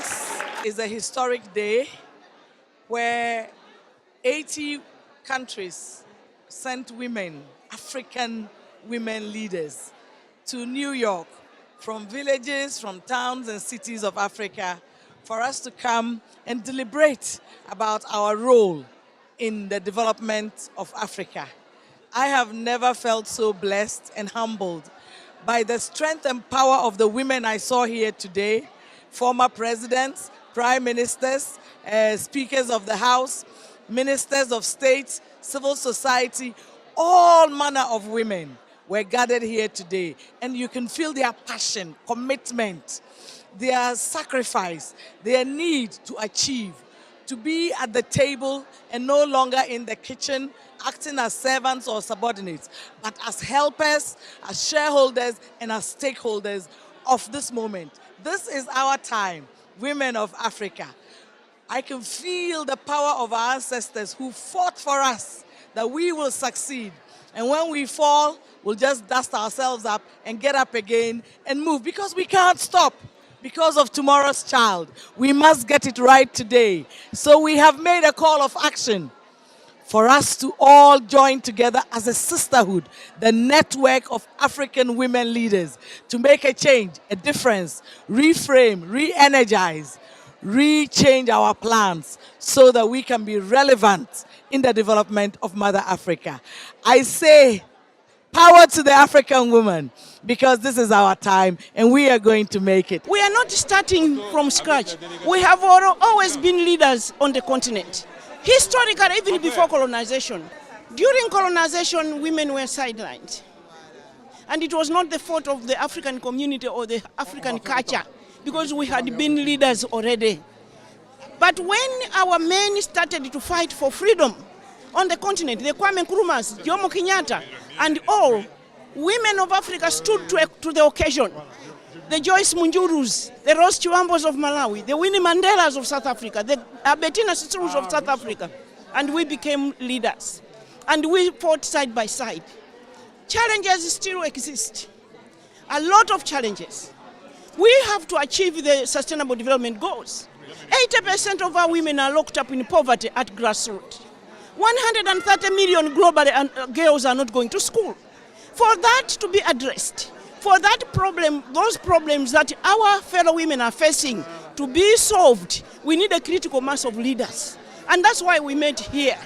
This is a historic day where 80 countries sent women, African women leaders, to New York from villages, from towns and cities of Africa for us to come and deliberate about our role in the development of Africa. I have never felt so blessed and humbled by the strength and power of the women I saw here today, former presidents, prime ministers, speakers of the House, ministers of state, civil society, all manner of women were gathered here today. And you can feel their passion, commitment, their sacrifice, their need to achieve, to be at the table and no longer in the kitchen acting as servants or subordinates, but as helpers, as shareholders, and as stakeholders of this moment. This is our time, women of Africa. I can feel the power of our ancestors who fought for us that we will succeed. And when we fall, we'll just dust ourselves up and get up again and move, because we can't stop because of tomorrow's child. We must get it right today. So we have made a call of action for us to all join together as a sisterhood, the network of African women leaders, to make a change, a difference, reframe, re-energize, re-change our plans so that we can be relevant in the development of Mother Africa. I say, power to the African woman, because this is our time and we are going to make it. We are not starting from scratch. We have always been leaders on the continent. Historically, even before colonization. During colonization, women were sidelined. And it was not the fault of the African community or the African culture, because we had been leaders already. But when our men started to fight for freedom on the continent, the Kwame Nkrumahs, Jomo Kenyatta, and all, women of Africa stood to the occasion. The Joyce Munjurus, the Rose Chiwambos of Malawi, the Winnie Mandelas of South Africa, the Albertina Sisrus of South Africa, and we became leaders. And we fought side by side. Challenges still exist, a lot of challenges. We have to achieve the Sustainable Development Goals. 80% of our women are locked up in poverty at grassroots. 130 million global girls are not going to school. For that to be addressed, for that problem, those problems that our fellow women are facing to be solved, we need a critical mass of leaders. And that's why we met here.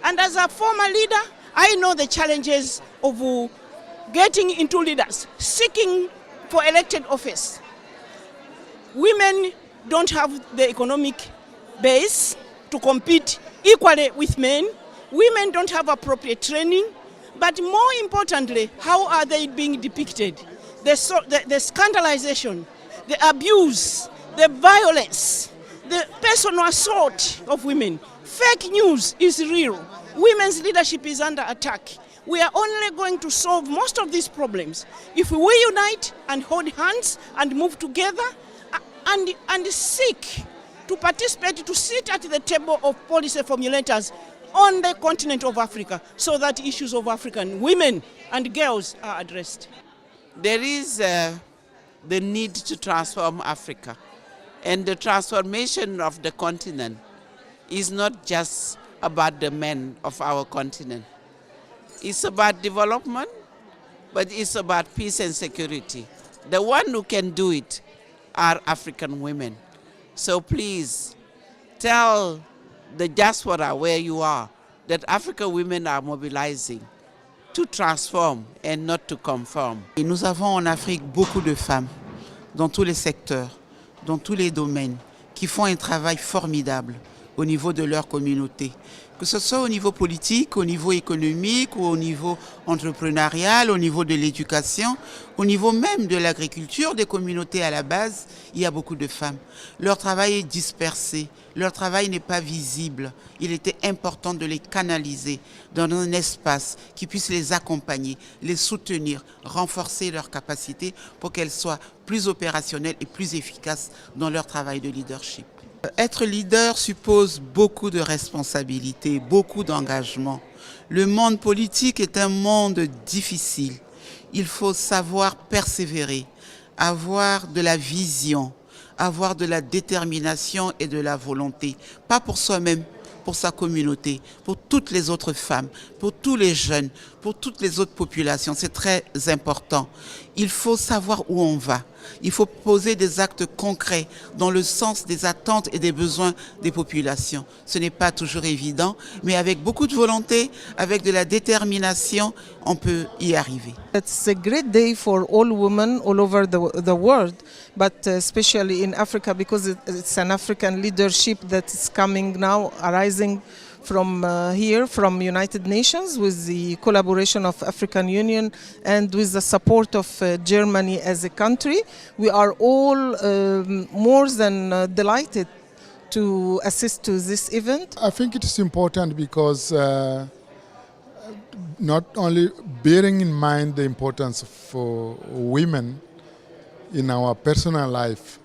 And as a former leader, I know the challenges of getting into leaders, seeking for elected office. Women don't have the economic base to compete equally with men. Women don't have appropriate training. But more importantly, how are they being depicted? The scandalization, the abuse, the violence, the personal assault of women. Fake news is real. Women's leadership is under attack. We are only going to solve most of these problems if we unite and hold hands and move together and seek to participate, to sit at the table of policy formulators on the continent of Africa, so that issues of African women and girls are addressed. There is the need to transform Africa, and the transformation of the continent is not just about the men of our continent. It's about development, but it's about peace and security. The one who can do it are African women. So please tell the diaspora where you are that African women are mobilizing to transform and not to conform. Et nous avons en Afrique beaucoup de femmes dans tous les secteurs, dans tous les domaines, qui font un travail formidable au niveau de leur communauté. Que ce soit au niveau politique, au niveau économique, ou au niveau entrepreneurial, au niveau de l'éducation, au niveau même de l'agriculture, des communautés à la base, il y a beaucoup de femmes. Leur travail est dispersé, leur travail n'est pas visible. Il était important de les canaliser dans un espace qui puisse les accompagner, les soutenir, renforcer leurs capacités pour qu'elles soient plus opérationnelles et plus efficaces dans leur travail de leadership. Être leader suppose beaucoup de responsabilités, beaucoup d'engagement. Le monde politique est un monde difficile. Il faut savoir persévérer, avoir de la vision, avoir de la détermination et de la volonté, pas pour soi-même, pour sa communauté, pour toutes les autres femmes, pour tous les jeunes, pour toutes les autres populations. C'est très important. Il faut savoir où on va. Il faut poser des actes concrets dans le sens des attentes et des besoins des populations. Ce n'est pas toujours évident, mais avec beaucoup de volonté, avec de la détermination, on peut y arriver. It's a great day for all women all over the world, but especially in Africa, because it's an African leadership that is coming now, arising from here, from United Nations, with the collaboration of African Union and with the support of Germany as a country. We are all more than delighted to assist to this event. I think it is important because not only bearing in mind the importance for women in our personal life,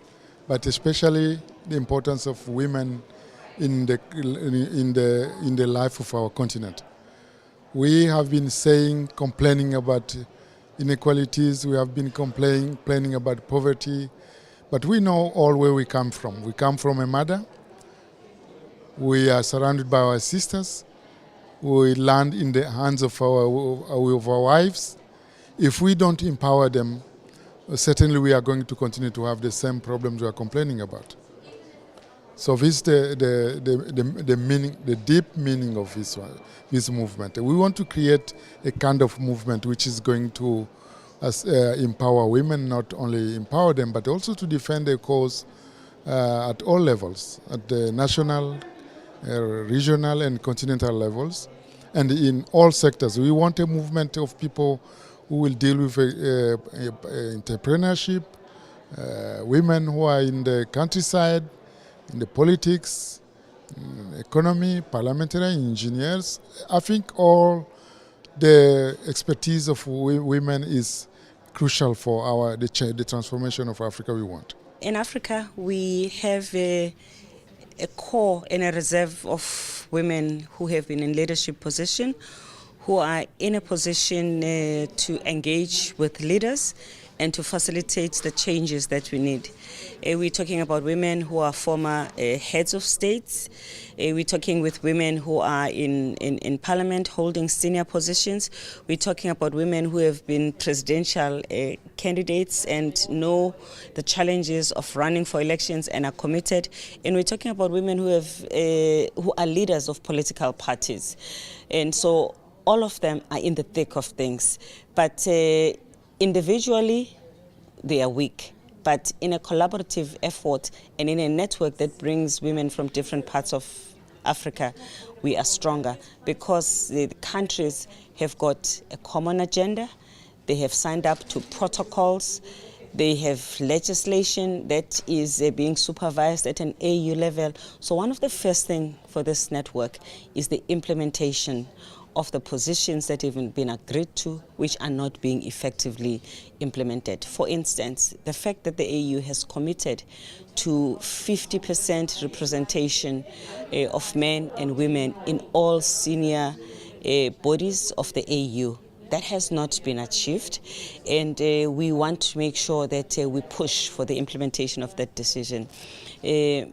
but especially the importance of women in the life of our continent. We have been complaining about inequalities, we have been complaining about poverty, but we know all where we come from. We come from a mother, we are surrounded by our sisters, we land in the hands of our wives. If we don't empower them, certainly we are going to continue to have the same problems we are complaining about. So this is the meaning, the deep meaning of this movement. We want to create a kind of movement which is going to empower women, not only empower them, but also to defend their cause at all levels, at the national, regional and continental levels, and in all sectors. We want a movement of people who will deal with entrepreneurship, women who are in the countryside, in the politics, economy, parliamentary, engineers. I think all the expertise of women is crucial for the transformation of Africa we want. In Africa, we have a core and a reserve of women who have been in leadership position, who are in a position to engage with leaders and to facilitate the changes that we need. We're talking about women who are former heads of states. We're talking with women who are in parliament holding senior positions. We're talking about women who have been presidential candidates and know the challenges of running for elections and are committed. And we're talking about women who are leaders of political parties. And so all of them are in the thick of things. But individually, they are weak. But in a collaborative effort and in a network that brings women from different parts of Africa, we are stronger because the countries have got a common agenda. They have signed up to protocols. They have legislation that is being supervised at an AU level. So one of the first things for this network is the implementation of the positions that have been agreed to, which are not being effectively implemented. For instance, the fact that the AU has committed to 50% representation of men and women in all senior bodies of the AU. That has not been achieved, and we want to make sure that we push for the implementation of that decision. The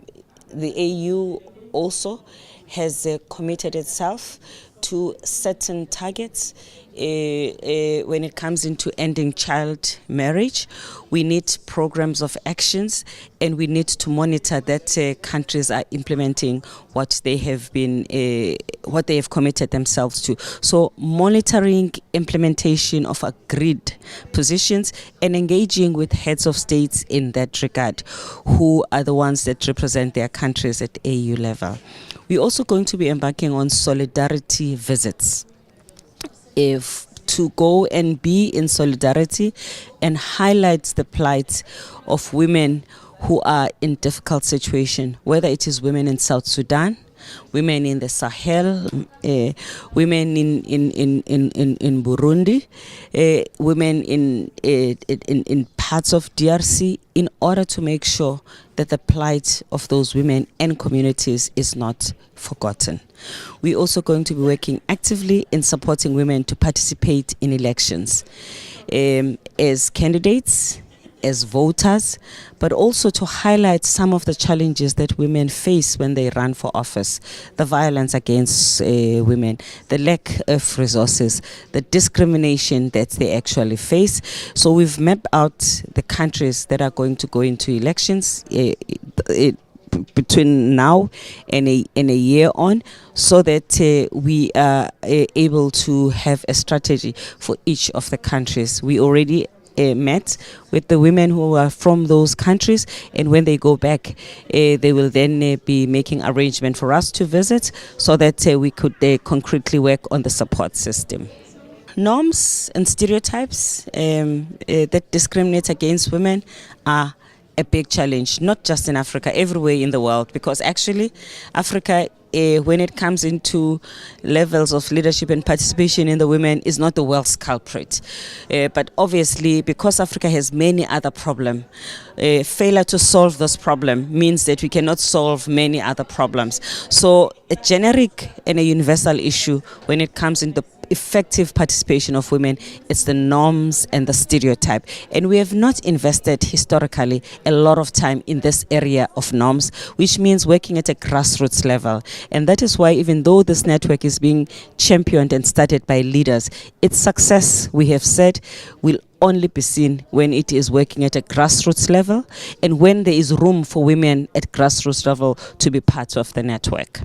AU also has committed itself to certain targets when it comes into ending child marriage. We need programs of actions, and we need to monitor that countries are implementing what they have committed themselves to. So monitoring implementation of agreed positions and engaging with heads of states in that regard, who are the ones that represent their countries at AU level. We're also going to be embarking on solidarity visits to go and be in solidarity and highlight the plight of women who are in difficult situation, whether it is women in South Sudan, women in the Sahel, women in Burundi, women in parts of DRC, in order to make sure that the plight of those women and communities is not forgotten. We're also going to be working actively in supporting women to participate in elections as candidates, as voters, but also to highlight some of the challenges that women face when they run for office. The violence against women, the lack of resources, the discrimination that they actually face. So we've mapped out the countries that are going to go into elections between now and a year on, so that we are able to have a strategy for each of the countries. We already met with the women who are from those countries, and when they go back, they will then be making arrangement for us to visit, so that we could concretely work on the support system. Norms and stereotypes that discriminate against women are a big challenge, not just in Africa, everywhere in the world, because actually Africa, when it comes into levels of leadership and participation in the women, is not the world's culprit. But obviously, because Africa has many other problems, failure to solve this problem means that we cannot solve many other problems. So a generic and a universal issue when it comes into effective participation of women, it's the norms and the stereotype. And we have not invested historically a lot of time in this area of norms, which means working at a grassroots level. And that is why, even though this network is being championed and started by leaders, its success, we have said, will only be seen when it is working at a grassroots level and when there is room for women at grassroots level to be part of the network.